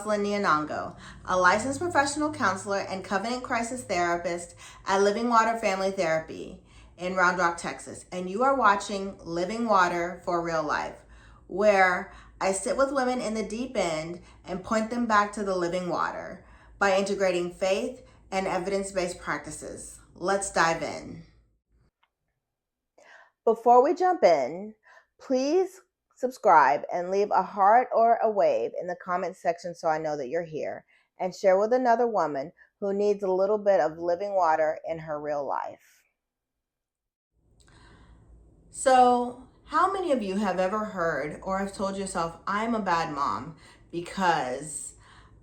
Roslynn Nyanhongo, a licensed professional counselor and covenant crisis therapist at Living Water Family Therapy in Round Rock, Texas. And you are watching Living Water for Real Life, where I sit with women in the deep end and point them back to the living water by integrating faith and evidence-based practices. Let's dive in. Before we jump in, please subscribe and leave a heart or a wave in the comment section so I know that you're here, and share with another woman who needs a little bit of living water in her real life. So, how many of you have ever heard or have told yourself, I'm a bad mom because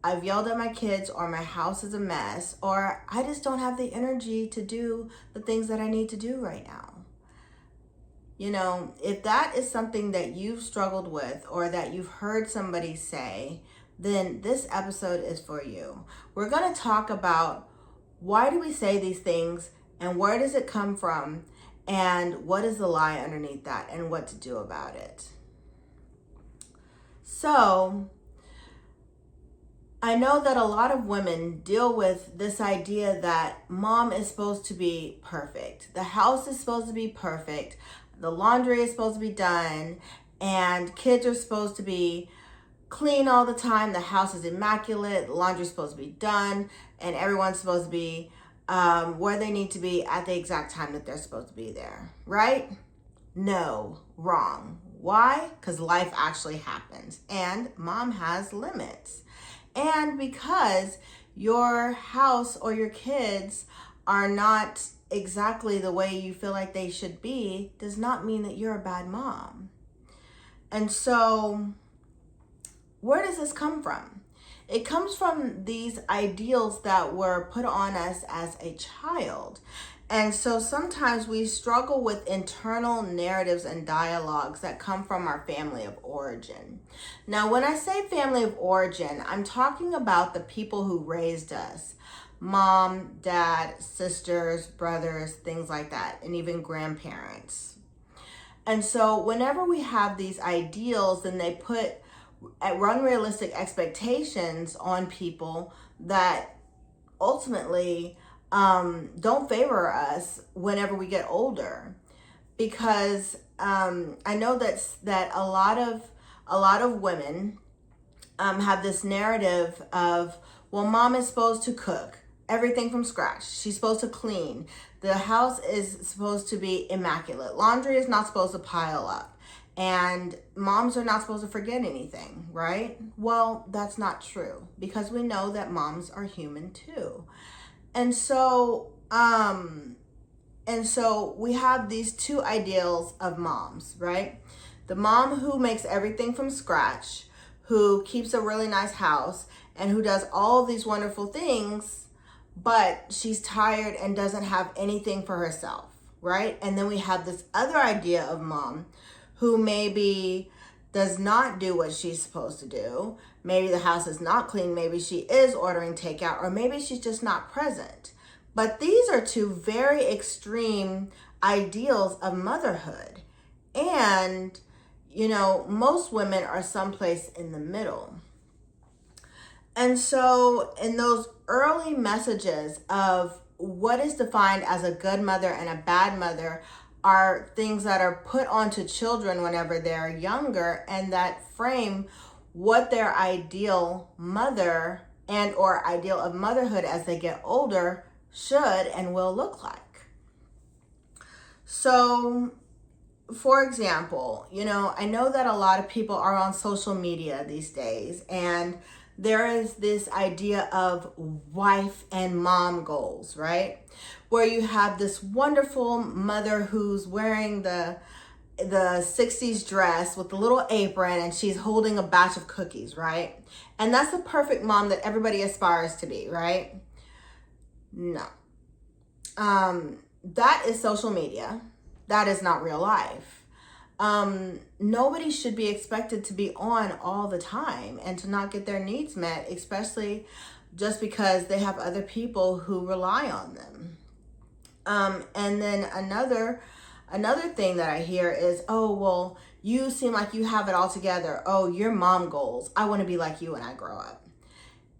I've yelled at my kids, or my house is a mess, or I just don't have the energy to do the things that I need to do right now? You know, if that is something that you've struggled with or that you've heard somebody say, then this episode is for you. We're going to talk about why do we say these things and where does it come from and what is the lie underneath that and what to do about it. So, I know that a lot of women deal with this idea that mom is supposed to be perfect. The house is supposed to be perfect. The laundry is supposed to be done, and kids are supposed to be clean all the time. The house is immaculate. The laundry is supposed to be done, and everyone's supposed to be where they need to be at the exact time that they're supposed to be there, right? No, wrong. Why? Because life actually happens, and mom has limits. And because your house or your kids are not exactly the way you feel like they should be, does not mean that you're a bad mom. And so, where does this come from? It comes from these ideals that were put on us as a child. And so sometimes we struggle with internal narratives and dialogues that come from our family of origin. Now, when I say family of origin, I'm talking about the people who raised us. Mom, dad, sisters, brothers, things like that, and even grandparents. And so whenever we have these ideals, then they put unrealistic expectations on people that ultimately don't favor us whenever we get older. Because I know that a lot of women have this narrative of, well, mom is supposed to cook everything from scratch. She's supposed to clean. The house is supposed to be immaculate. Laundry is not supposed to pile up. And moms are not supposed to forget anything, right? Well, that's not true, because we know that moms are human too. And so we have these two ideals of moms, right? The mom who makes everything from scratch, who keeps a really nice house, and who does all of these wonderful things, but she's tired and doesn't have anything for herself, right? And then we have this other idea of mom who maybe does not do what she's supposed to do. Maybe the house is not clean. Maybe she is ordering takeout, or maybe she's just not present. But these are two very extreme ideals of motherhood. And, you know, most women are someplace in the middle. And so in those early messages of what is defined as a good mother and a bad mother are things that are put onto children whenever they're younger, and that frame what their ideal mother and or ideal of motherhood as they get older should and will look like. So, for example, you know, I know that a lot of people are on social media these days, and there is this idea of wife and mom goals, right? Where you have this wonderful mother who's wearing the 60s dress with the little apron, and she's holding a batch of cookies, right? And that's the perfect mom that everybody aspires to be, right? No. That is social media. That is not real life. Nobody should be expected to be on all the time and to not get their needs met, especially just because they have other people who rely on them. And then another thing that I hear is, oh, well, you seem like you have it all together. Oh, your mom goals. I want to be like you when I grow up.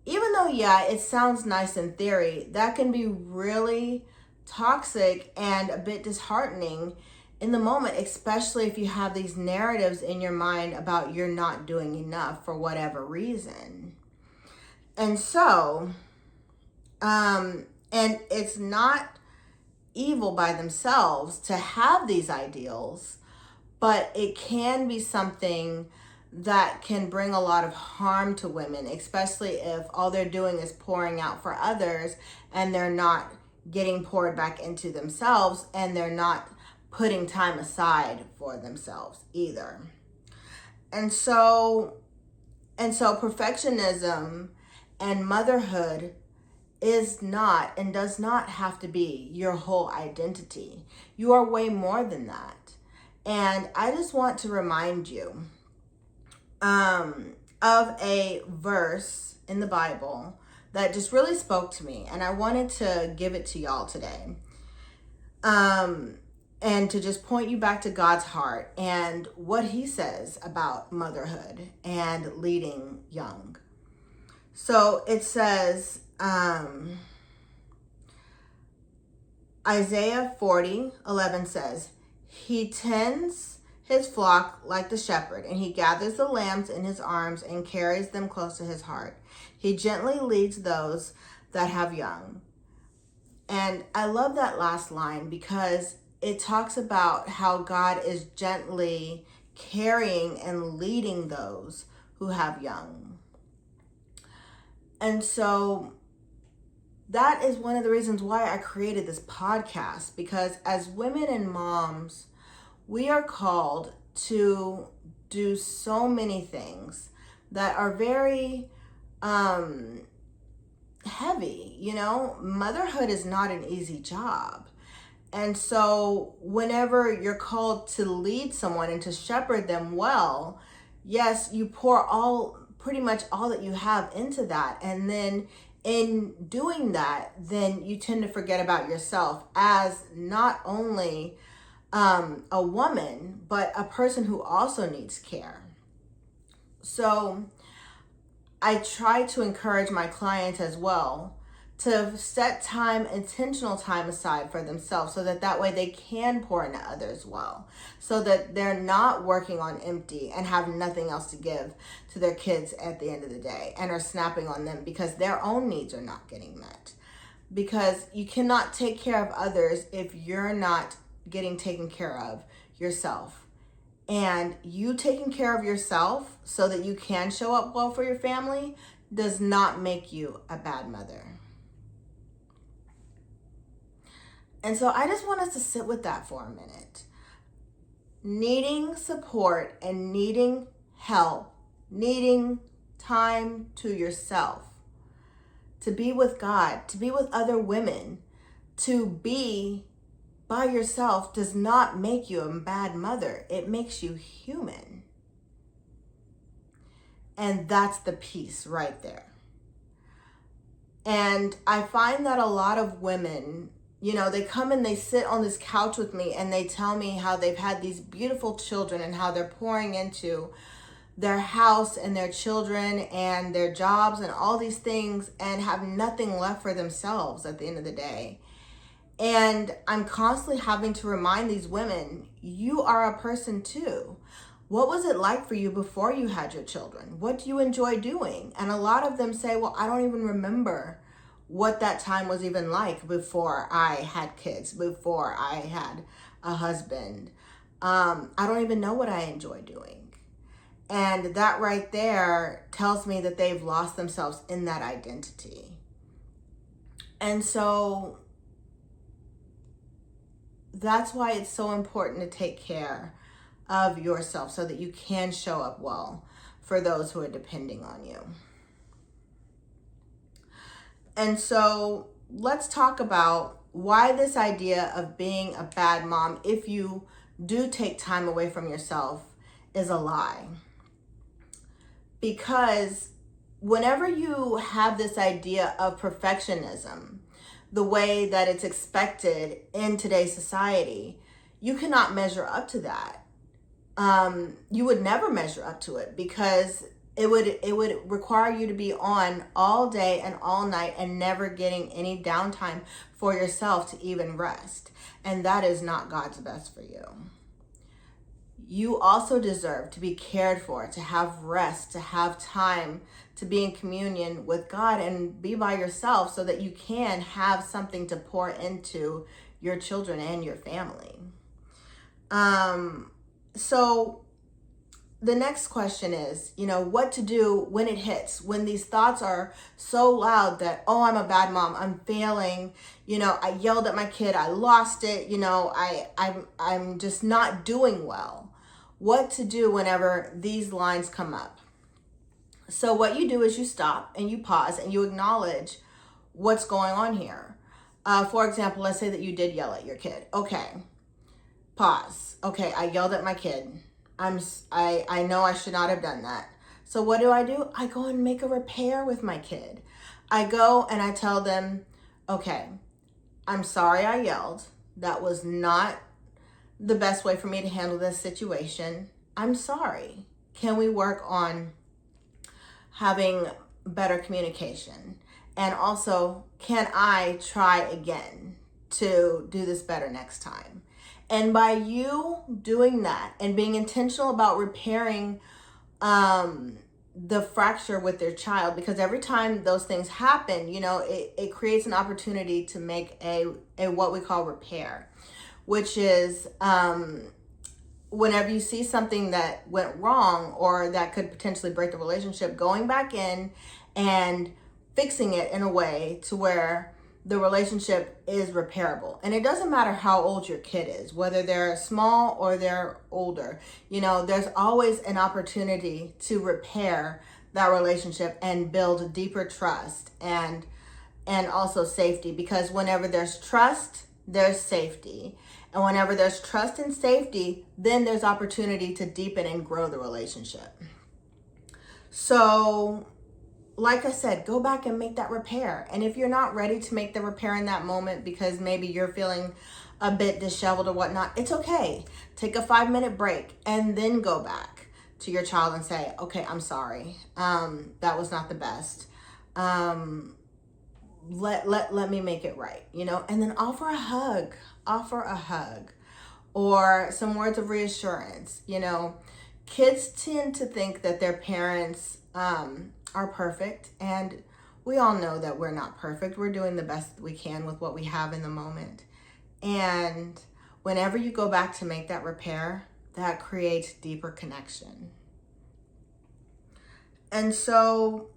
even though, yeah, it sounds nice in theory, that can be really toxic and a bit disheartening in the moment, especially if you have these narratives in your mind about you're not doing enough for whatever reason. And so, and it's not evil by themselves to have these ideals, but it can be something that can bring a lot of harm to women, especially if all they're doing is pouring out for others and they're not getting poured back into themselves, and they're not putting time aside for themselves either. And so perfectionism and motherhood is not and does not have to be your whole identity. You are way more than that. And I just want to remind you of a verse in the Bible that just really spoke to me, and I wanted to give it to y'all today. And to just point you back to God's heart and what he says about motherhood and leading young. So it says, Isaiah 40:11 says, he tends his flock like the shepherd, and he gathers the lambs in his arms and carries them close to his heart. He gently leads those that have young. And I love that last line because it talks about how God is gently carrying and leading those who have young. And so that is one of the reasons why I created this podcast, because as women and moms, we are called to do so many things that are very heavy. You know, motherhood is not an easy job. And so whenever you're called to lead someone and to shepherd them well, yes, you pour pretty much all that you have into that. And then in doing that, then you tend to forget about yourself as not only a woman, but a person who also needs care. So I try to encourage my clients as well to set intentional time aside for themselves, so that way they can pour into others well, so that they're not working on empty and have nothing else to give to their kids at the end of the day and are snapping on them because their own needs are not getting met. Because you cannot take care of others if you're not getting taken care of yourself. And you taking care of yourself so that you can show up well for your family does not make you a bad mother. And so I just want us to sit with that for a minute. Needing support and needing help, needing time to yourself, to be with God, to be with other women, to be by yourself does not make you a bad mother. It makes you human. And that's the piece right there. And I find that a lot of women, you know, they come and they sit on this couch with me and they tell me how they've had these beautiful children and how they're pouring into their house and their children and their jobs and all these things and have nothing left for themselves at the end of the day. And I'm constantly having to remind these women, you are a person too. What was it like for you before you had your children? What do you enjoy doing? And a lot of them say, well, I don't even remember what that time was even like before I had kids, before I had a husband. I don't even know what I enjoy doing. And that right there tells me that they've lost themselves in that identity. And so that's why it's so important to take care of yourself so that you can show up well for those who are depending on you. And so let's talk about why this idea of being a bad mom, if you do take time away from yourself, is a lie. Because whenever you have this idea of perfectionism, the way that it's expected in today's society, you cannot measure up to that. You would never measure up to it because It would require you to be on all day and all night and never getting any downtime for yourself to even rest. And that is not God's best for you. You also deserve to be cared for, to have rest, to have time to be in communion with God and be by yourself so that you can have something to pour into your children and your family. So the next question is, what to do when it hits, when these thoughts are so loud that, oh, I'm a bad mom, I'm failing, I yelled at my kid, I lost it, I'm just not doing well. What to do whenever these lines come up. So what you do is you stop and you pause and you acknowledge what's going on here. For example, let's say that you did yell at your kid. Okay, pause. Okay, I yelled at my kid. I know I should not have done that. So what do? I go and make a repair with my kid. I go and I tell them, okay, I'm sorry I yelled. That was not the best way for me to handle this situation. I'm sorry. Can we work on having better communication? And also, can I try again to do this better next time? And by you doing that and being intentional about repairing the fracture with their child, because every time those things happen, it creates an opportunity to make a what we call repair, which is whenever you see something that went wrong or that could potentially break the relationship, going back in and fixing it in a way to where the relationship is repairable. And it doesn't matter how old your kid is, whether they're small or they're older, there's always an opportunity to repair that relationship and build deeper trust and also safety, because whenever there's trust, there's safety. And whenever there's trust and safety, then there's opportunity to deepen and grow the relationship. So, like I said, go back and make that repair. And if you're not ready to make the repair in that moment because maybe you're feeling a bit disheveled or whatnot, it's okay. Take a 5-minute break and then go back to your child and say, okay, I'm sorry. That was not the best. Let me make it right, and then offer a hug or some words of reassurance. Kids tend to think that their parents are perfect, and we all know that we're not perfect. We're doing the best we can with what we have in the moment. And whenever you go back to make that repair, that creates deeper connection. And so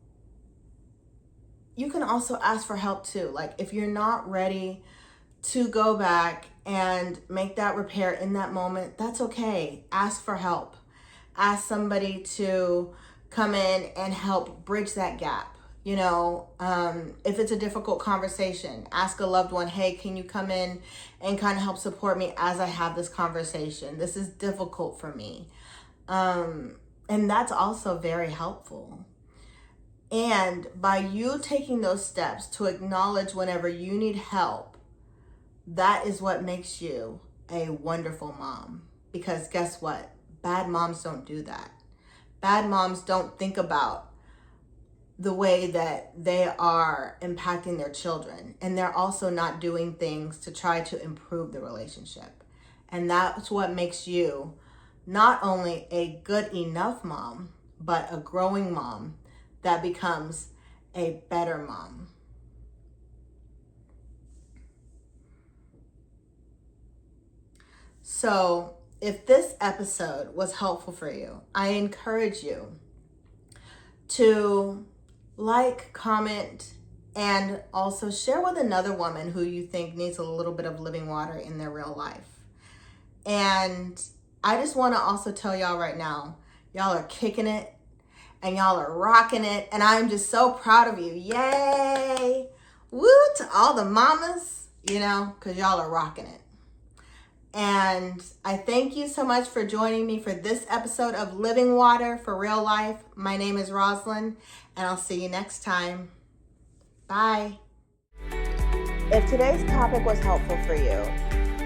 you can also ask for help too. Like if you're not ready to go back and make that repair in that moment, that's okay. Ask for help. Ask somebody to come in and help bridge that gap. If it's a difficult conversation, ask a loved one, hey, can you come in and kind of help support me as I have this conversation? This is difficult for me. And that's also very helpful. And by you taking those steps to acknowledge whenever you need help, that is what makes you a wonderful mom. Because guess what? Bad moms don't do that. Bad moms don't think about the way that they are impacting their children. And they're also not doing things to try to improve the relationship. And that's what makes you not only a good enough mom, but a growing mom that becomes a better mom. So if this episode was helpful for you, I encourage you to like, comment, and also share with another woman who you think needs a little bit of living water in their real life. And I just want to also tell y'all right now, y'all are kicking it and y'all are rocking it. And I'm just so proud of you. Yay! Woo to all the mamas, because y'all are rocking it. And I thank you so much for joining me for this episode of Living Water for Real Life. My name is Roslynn, and I'll see you next time. Bye. If today's topic was helpful for you,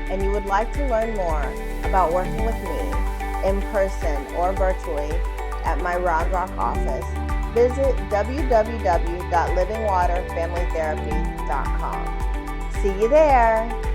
and you would like to learn more about working with me in person or virtually at my Round Rock office, visit www.livingwaterfamilytherapy.com. See you there.